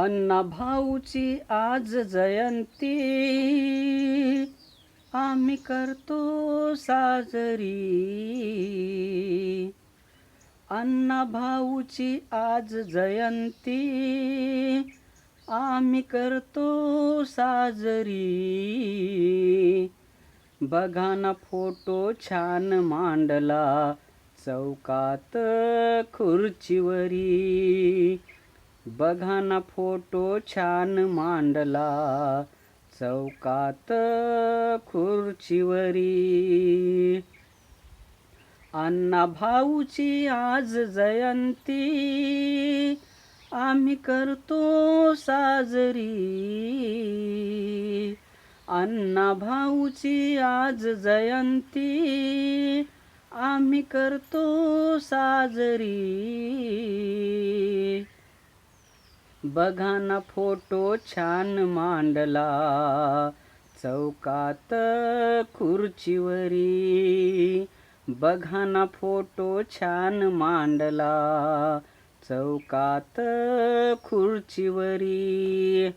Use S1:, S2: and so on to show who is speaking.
S1: अण्णा भाऊची आज जयंती आम्ही करतो साजरी. अण्णा भाऊची आज जयंती आम्ही करतो साजरी. बघा ना फोटो छान मांडला चौकात खुर्चीवरी. बघा ना फोटो छान मांडला चौकात खुर्चीवरी. अण्णा भाऊची आज जयंती आम्ही करतो साजरी. अण्णा भाऊची आज जयंती आम्ही करतो साजरी. बघा ना फोटो छान मांडला चौकात खुर्चीवरी. बघा ना फोटो छान मांडला चौकात खुर्चीवरी.